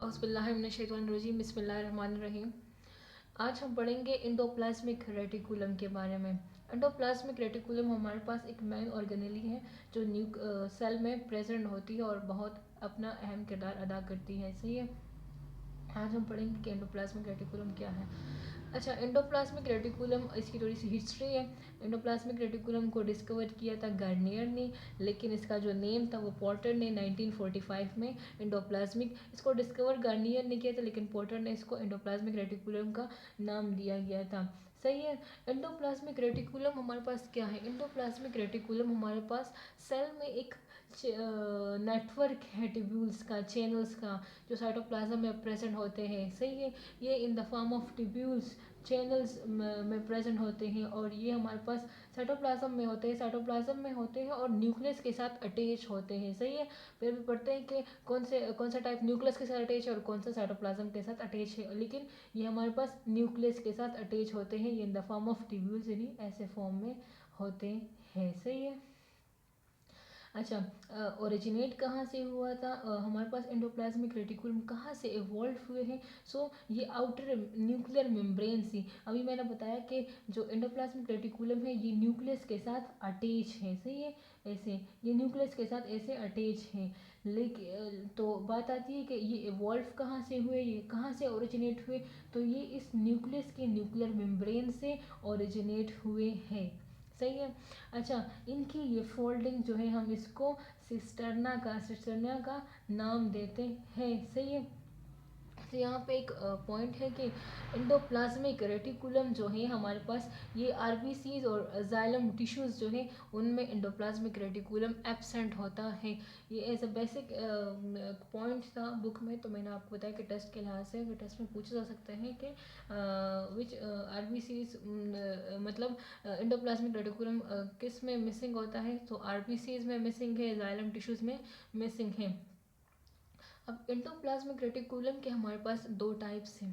औज़ुबिल्लाहिमिनश्शैतानिर्रजीम बिस्मिल्लाहिर्रहमानिर्रहीम। आज हम पढ़ेंगे एंडोप्लाज्मिक रेटिकुलम के बारे में। एंडोप्लाज्मिक रेटिकुलम हमारे पास एक मेन ऑर्गेनेली है जो सेल में प्रेजेंट होती है और बहुत अपना अहम किरदार अदा करती है। सही है, आज हम पढ़ेंगे कि एंडोप्लाज्मिक रेटिकुलम क्या है। अच्छा, एंडोप्लाज्मिक रेटिकुलम, इसकी थोड़ी सी हिस्ट्री है। एंडोप्लाज्मिक रेटिकुलम को डिस्कवर किया था गार्नियर ने, लेकिन इसका जो नेम था वो पोर्टर ने 1945 में एंडोप्लाज्मिक, इसको डिस्कवर गार्नियर ने किया था लेकिन पोर्टर ने इसको एंडोप्लाज्मिक रेटिकुलम का नाम दिया गया था। सही है। एंडोप्लाज्मिक रेटिकुलम हमारे पास क्या है? एंडोप्लाज्मिक रेटिकुलम हमारे पास सेल में एक नेटवर्क है ट्यूब्यूल्स का, चैनल्स का, जो साइटोप्लाज्म में प्रेजेंट होते हैं। सही है, ये in the form of tubules channels में प्रेजेंट होते हैं और ये हमारे पास साइटोप्लाज्म में होते हैं, साइटोप्लाज्म में होते हैं और न्यूक्लियस के साथ अटैच होते हैं। सही है, फिर भी पढ़ते हैं कि कौन सा टाइप न्यूक्लियस के साथ अटैच है और कौन सा साइटोप्लाज्म के साथ अटैच है, लेकिन ये हमारे पास न्यूक्लियस के साथ अटैच होते हैं। ये in the form of tubules, यानी ऐसे फॉर्म में होते हैं। सही है। अच्छा, ओरिजिनेट कहाँ से हुआ था? हमारे पास एंडोप्लाज्मिक रेटिकुलम कहाँ से इवॉल्व हुए हैं? ये आउटर न्यूक्लियर मेम्ब्रेन से, अभी मैंने बताया कि जो एंडोप्लाज्मिक रेटिकुलम है ये न्यूक्लियस के साथ अटैच है। सही है, ऐसे ये न्यूक्लियस के साथ ऐसे अटैच है। लेकिन तो बात आती है कि ये इवॉल्व कहाँ से हुए, ये कहाँ से ओरिजिनेट हुए? तो ये इस न्यूक्लियस के न्यूक्लियर मेम्ब्रेन से ओरिजिनेट हुए हैं। सही है। अच्छा, इनकी ये फोल्डिंग जो है हम इसको सिस्टर्ना का नाम देते हैं। सही है। तो यहाँ पे एक पॉइंट है कि एंडोप्लाज्मिक रेटिकुलम जो है हमारे पास, ये आरबीसीज और जाइलम टिश्यूज जो है उनमें एंडोप्लाज्मिक रेटिकुलम एब्सेंट होता है। ये एज अ बेसिक पॉइंट था बुक में, तो मैंने आपको बताया कि टेस्ट के लिहाज से टेस्ट में पूछा जा सकता है कि विच आरबीसीज मतलब एंडोप्लाज्मिक रेटिकुलम किस में मिसिंग होता है, तो आरबीसीज में मिसिंग है, जाइलम टिश्यूज में मिसिंग है। अब एंडोप्लाज्मिक रेटिकुलम के हमारे पास दो टाइप्स हैं,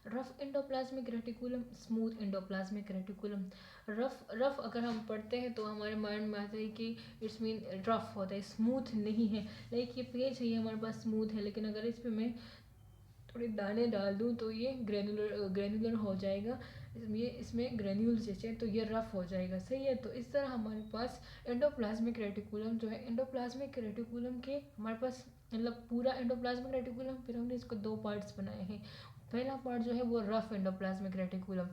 rough endoplasmic reticulum, smooth endoplasmic reticulum. Rough अगर हम पढ़ते हैं तो हमारे माइंड में आता है कि इट्स मीन रफ होता है, स्मूथ नहीं है। लाइक ये पेज है, ये हमारे पास स्मूथ है, लेकिन अगर इस पर मैं थोड़े दाने डाल दूँ तो ये ग्रेनुलर हो जाएगा, ये इसमें ग्रेन्यूल्स जैसे, तो ये रफ हो जाएगा। सही है। तो इस तरह हमारे पास एंडोप्लाज्मिक रेटिकुलम जो है, एंडोप्लाज्मिक रेटिकुलम के हमारे पास मतलब पूरा एंडोप्लाज्मिक रेटिकुलम, फिर हमने इसको दो पार्ट्स बनाए हैं। पहला पार्ट जो है वो rough endoplasmic reticulum.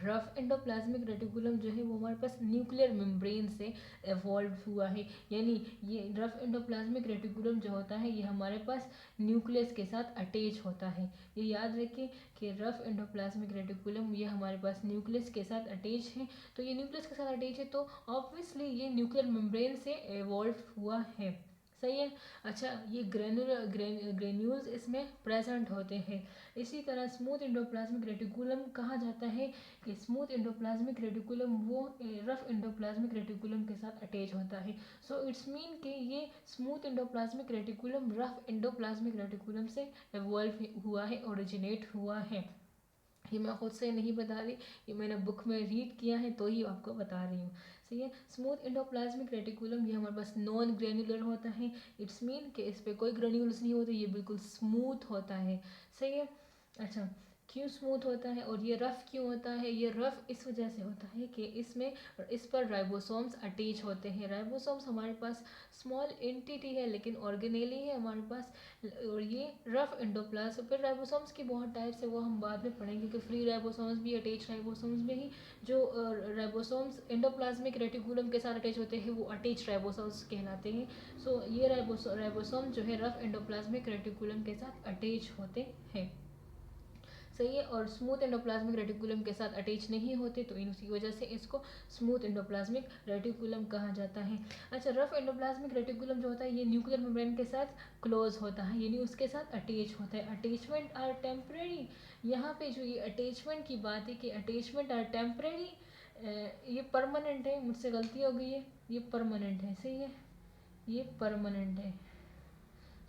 Rough endoplasmic reticulum जो है वो हमारे पास न्यूक्लियर मेम्ब्रेन से एवॉल्व हुआ है, यानी ये रफ एंडोप्लाज्मिक रेटिकुलम जो होता है ये हमारे पास न्यूक्लियस के साथ अटैच होता है। ये याद रखें कि रफ एंडोप्लाज्मिक रेटिकुलम ये हमारे पास न्यूक्लियस के साथ अटैच है। तो ये न्यूक्लियस के साथ अटैच है तो ऑब्वियसली ये न्यूक्लियर मेम्ब्रेन से एवॉल्व हुआ है। सही है। अच्छा, ये ग्रेन्यूल्स इसमें प्रेजेंट होते हैं। इसी तरह स्मूथ एंडोप्लाज्मिक रेटिकुलम कहा जाता है कि स्मूथ एंडोप्लाज्मिक रेटिकुलम वो रफ एंडोप्लाज्मिक रेटिकुलम के साथ अटैच होता है। इट्स मीन कि ये smooth endoplasmic reticulum rough endoplasmic reticulum से एवॉल्व हुआ है, ओरिजिनेट हुआ है। ये मैं खुद से नहीं बता रही, ये मैंने बुक में रीड किया है तो ही आपको बता रही हूँ। सही है। स्मूथ एंडोप्लाज्मिक रेटिकुलम ये हमारे पास नॉन ग्रेनुलर होता है, इट्स मीन कि इस पर कोई ग्रेन्यूल्स नहीं होते, ये बिल्कुल स्मूथ होता है। सही है। अच्छा, क्यों स्मूथ होता है और ये रफ़ क्यों होता है? ये रफ़ इस वजह से होता है कि इस पर राइबोसोम्स अटैच होते हैं। राइबोसोम्स हमारे पास स्मॉल एंटिटी है लेकिन ऑर्गेनेली है हमारे पास, और ये रफ एंडोप्लाज्म। फिर राइबोसोम्स की बहुत टाइप्स है, वो हम बाद में पढ़ेंगे कि फ्री राइबोसोम्स भी, अटैच राइबोसोम्स में ही जो राइबोसोम्स एंडोप्लाज्मिक रेटिकुलम के साथ अटैच होते हैं वो अटैच राइबोसोम्स कहलाते हैं। ये राइबोसोम जो है रफ एंडोप्लाज्मिक रेटिकुलम के साथ अटैच होते हैं। सही है। और स्मूथ एंडोप्लाज्मिक रेटिकुलम के साथ अटैच नहीं होते, तो इसी वजह से इसको स्मूथ एंडोप्लाज्मिक रेटिकुलम कहा जाता है। अच्छा, रफ एंडोप्लाज्मिक रेटिकुलम जो होता है ये न्यूक्लियर मेम्ब्रेन के साथ क्लोज होता है, यानी उसके साथ अटैच होता है। अटैचमेंट आर टेम्परेरी, यहाँ पे जो ये अटैचमेंट की बात है कि अटैचमेंट आर टेम्परेरी, ये परमानेंट है, मुझसे गलती हो गई है, ये परमानेंट है। सही है, ये परमानेंट है,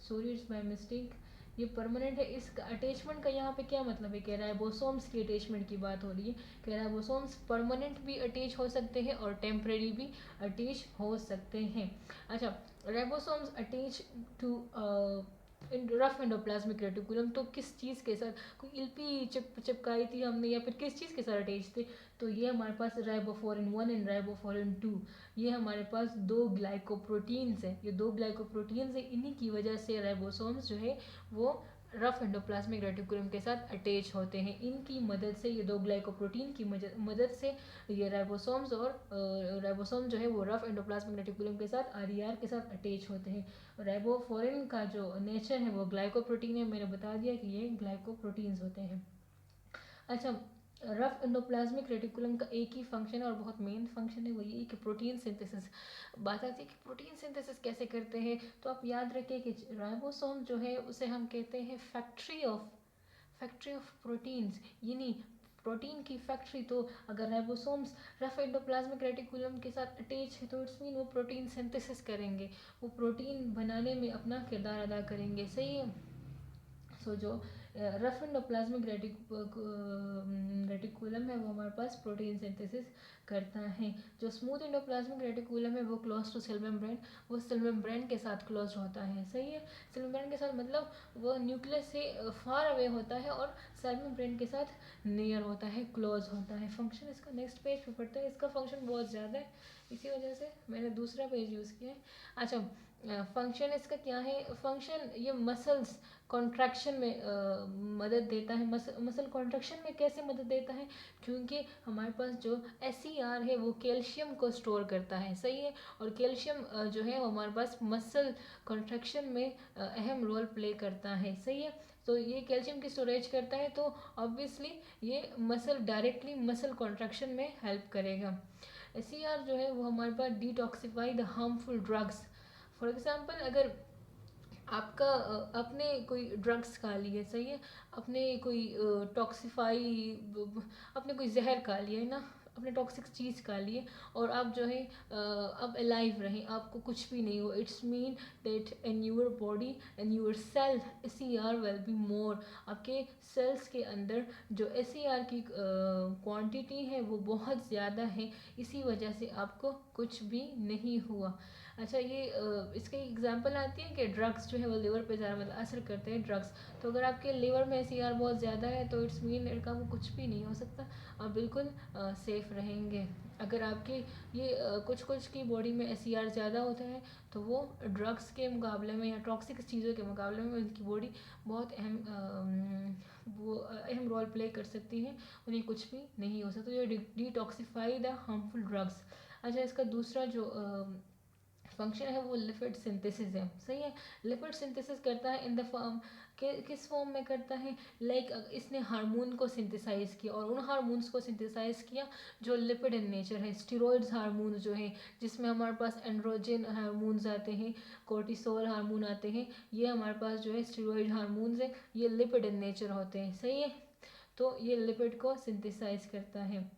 सॉरी इट्स माई मिस्टेक, ये परमानेंट है। इस अटैचमेंट का यहाँ पे क्या मतलब है कि राइबोसोम्स की अटैचमेंट की बात हो रही है कि राइबोसोम्स परमानेंट भी अटैच हो सकते हैं और टेम्परेरी भी अटैच हो सकते हैं। अच्छा, ribosomes attach to rough endoplasmic reticulum तो किस चीज़ के साथ, कोई इल्पी चिपकाई थी हमने या फिर किस चीज़ के साथ अटैच थे, तो ये हमारे पास राइबोफोरिन 1 एंड राइबोफोरिन 2, ये हमारे पास दो ग्लाइकोप्रोटीन्स हैं, ये दो ग्लाइकोप्रोटीन्स हैं, इन्हीं की वजह से राइबोसोम्स जो है वो रफ एंडोप्लाज्मिक रेटिकुलम के साथ अटैच होते हैं। इनकी मदद से, ये दो ग्लाइकोप्रोटीन की मदद से ये राइबोसोम्स और राइबोसोम जो है वो रफ एंडोप्लाज्मिक रेटिकुलम के साथ आरईआर के साथ अटैच होते हैं। राइबोफोरिन का जो नेचर है वो ग्लाइकोप्रोटीन है, मैंने बता दिया कि ये ग्लाइकोप्रोटीन्स होते हैं। अच्छा, रफ एंडोप्लाज्मिक रेटिकुलम का एक ही फंक्शन है और बहुत मेन फंक्शन है, वो ये कि प्रोटीन सिंथेसिस। बात आती है कि प्रोटीन सिंथेसिस कैसे करते हैं, तो आप याद रखिए कि राइबोसोम जो है उसे हम कहते हैं फैक्ट्री ऑफ प्रोटीन्स, यानी प्रोटीन की फैक्ट्री। तो अगर राइबोसोम्स रफ एंडोप्लाज्मिक रेटिकुलम के साथ अटैच है तो इट्स मीन वो प्रोटीन सिंथेसिस करेंगे, वो प्रोटीन बनाने में अपना किरदार अदा करेंगे, सही है। सो जो रफ एंडोप्लाज्मिक रेटिकुलम है वो हमारे पास प्रोटीन सिंथेसिस करता है। जो स्मूथ एंडोप्लाज्मिक रेटिकुलम है वो क्लोज टू सेल मेम्ब्रेन, वो सेल मेम्ब्रेन के साथ क्लोज होता है, सही है। सेल मेम्ब्रेन के साथ मतलब वो न्यूक्लियस से फार अवे होता है और सेल मेम्ब्रेन के साथ नियर होता है, क्लोज होता है। फंक्शन इसका नेक्स्ट पेज पे पढ़ते हैं, इसका फंक्शन बहुत ज़्यादा है, इसी वजह से मैंने दूसरा पेज यूज़ किया है। अच्छा, फंक्शन इसका क्या है, फंक्शन ये मसल्स कॉन्ट्रैक्शन में मदद देता है। मसल कॉन्ट्रैक्शन में कैसे मदद देता है, क्योंकि हमारे पास जो एसईआर है वो कैल्शियम को स्टोर करता है, सही है। और कैल्शियम जो है वो हमारे पास मसल कॉन्ट्रैक्शन में अहम रोल प्ले करता है, सही है। तो ये कैल्शियम की स्टोरेज करता है, तो ऑब्वियसली ये डायरेक्टली मसल कॉन्ट्रैक्शन में हेल्प करेगा। एसईआर जो है वो हमारे पास detoxify the harmful drugs. For example, अगर आपने कोई ड्रग्स खा लिए, सही है, आपने कोई आपने कोई जहर खा लिया है ना, अपने टॉक्सिक चीज़ खा लिए और आप जो है अब अलाइव रहें, आपको कुछ भी नहीं हो, it's mean that in your body in your cell SER will be more. आपके सेल्स के अंदर जो एसईआर की क्वांटिटी है वो बहुत ज़्यादा है, इसी वजह से आपको कुछ भी नहीं हुआ। अच्छा, ये इसके एग्जांपल आती है कि ड्रग्स जो है वो लिवर पे ज़्यादा मतलब असर करते हैं ड्रग्स। तो अगर आपके लिवर में एसईआर बहुत ज़्यादा है तो इट्स मीन इनका वो कुछ भी नहीं हो सकता, आप बिल्कुल सेफ रहेंगे। अगर आपके ये कुछ की बॉडी में एसईआर ज़्यादा होता है तो वो ड्रग्स के मुकाबले में या टॉक्सिक चीज़ों के मुकाबले में उनकी बॉडी बहुत अहम रोल प्ले कर सकती है, उन्हें कुछ भी नहीं हो सकता। ये डिटॉक्सिफाई द हार्मफुल ड्रग्स। अच्छा, इसका दूसरा जो फंक्शन है वो लिपिड सिंथेसिस है, सही है। लिपिड सिंथेसिस करता है इन द फॉर्म किस फॉर्म में करता है, लाइक इसने हार्मोन को सिंथेसाइज किया और उन हार्मोन्स को सिंथेसाइज किया जो लिपिड इन नेचर है। स्टेरॉइड्स हार्मोन जो है जिसमें हमारे पास एंड्रोजन हार्मोन्स आते हैं, कोर्टिसोल हार्मोन आते हैं, ये हमारे पास जो है स्टेरॉइड हार्मोन्स है, ये लिपिड इन नेचर होते हैं, सही है। तो ये लिपिड को सिंथेसाइज करता है।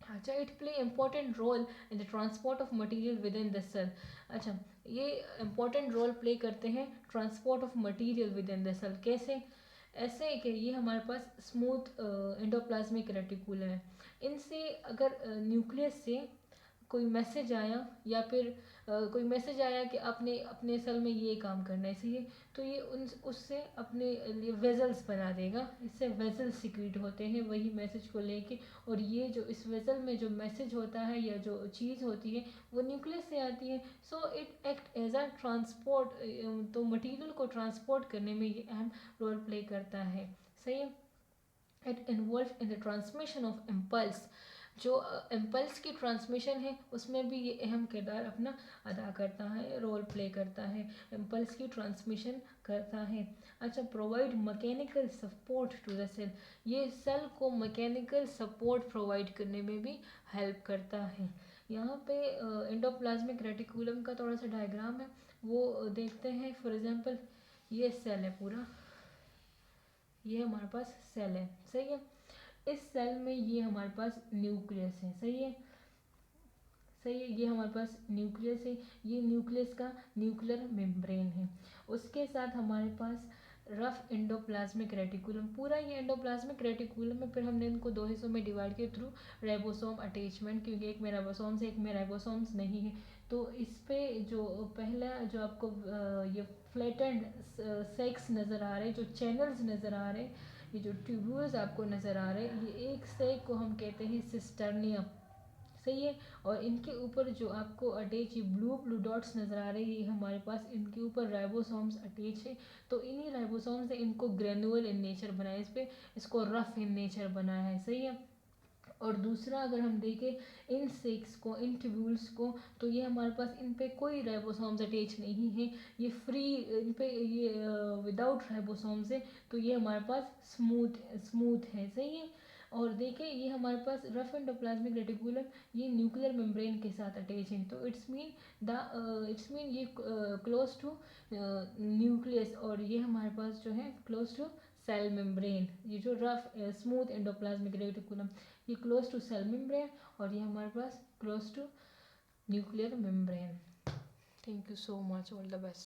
अच्छा, it play important role in the transport of material within the cell. अच्छा, ये इम्पोर्टेंट रोल प्ले करते हैं transport of material within the cell. कैसे, ऐसे कि ये हमारे पास स्मूथ एंडोप्लाज्मिक रेटिकुलम है, इनसे अगर न्यूक्लियस से कोई मैसेज आया या फिर कोई मैसेज आया कि आपने अपने सेल में ये काम करना है, सही है, तो ये उससे अपने लिए वेजल्स बना देगा, इससे वेजल्स सिक्रीट होते हैं वही मैसेज को लेके। और ये जो इस वेजल में जो मैसेज होता है या जो चीज़ होती है वो न्यूक्लियस से आती है, so it act as a transport, तो मटेरियल को ट्रांसपोर्ट करने में ये अहम रोल प्ले करता है, सही है। It involve in the transmission of impulse, जो इम्पल्स की ट्रांसमिशन है उसमें भी ये अहम किरदार अपना अदा करता है, रोल प्ले करता है, इम्पल्स की ट्रांसमिशन करता है। अच्छा, provide mechanical support to the cell, ये सेल को मैकेनिकल सपोर्ट प्रोवाइड करने में भी हेल्प करता है। यहाँ पे एंडोप्लाज्मिक रेटिकुलम का थोड़ा सा डायग्राम है वो देखते हैं। फॉर एग्जांपल, ये सेल है पूरा, ये हमारे पास सेल है, सही है। इस सेल में ये हमारे पास न्यूक्लियस है, सही है, सही है, ये हमारे पास न्यूक्लियस है, ये न्यूक्लियस का न्यूक्लियर मेम्ब्रेन है। उसके साथ हमारे पास रफ एंडोप्लाज्मिक रेटिकुलम, पूरा ये एंडोप्लाज्मिक रेटिकुलम है। फिर हमने इनको दो हिस्सों में डिवाइड किया थ्रू राइबोसोम अटैचमेंट, क्योंकि एक में राइबोसोम्स है एक में राइबोसोम्स नहीं है। तो इस पे जो पहला जो आपको ये फ्लैटेंड सेक्स नज़र आ रहे हैं, जो चैनल्स नज़र आ रहे हैं, ये जो ट्यूब्यूल्स आपको नज़र आ रहे हैं, ये एक सेक को हम कहते हैं सिस्टर्नियम, सही है। और इनके ऊपर जो आपको अटैच ये ब्लू ब्लू डॉट्स नज़र आ रहे हैं, ये हमारे पास इनके ऊपर राइबोसोम्स अटैच है। तो इन्हीं राइबोसोम्स ने इनको ग्रेनुअल इन नेचर बनाया, इस पे इसको रफ इन नेचर बनाया है, सही है। और दूसरा अगर हम देखें इन सेक्स को, इन ट्यूब्यूल्स को, तो ये हमारे पास इन पे कोई राइबोसोम्स अटैच नहीं है, ये फ्री, इन पे ये विदाउट राइबोसोम्स है। तो ये हमारे पास स्मूथ स्मूथ है, सही है। और देखें ये हमारे पास रफ एंडोप्लाज्मिक रेटिकुलम ये न्यूक्लियर मेम्ब्रेन के साथ अटैच है, तो इट्स मीन ये क्लोज टू न्यूक्लियस, और ये हमारे पास जो है क्लोज टू सेल मेम्ब्रेन। ये जो रफ स्मूथ एंडोप्लाज्मिक रेटिकुलम ये क्लोज टू सेल मेम्ब्रेन, और ये हमारे पास close to nuclear membrane. Thank you so much, all the best.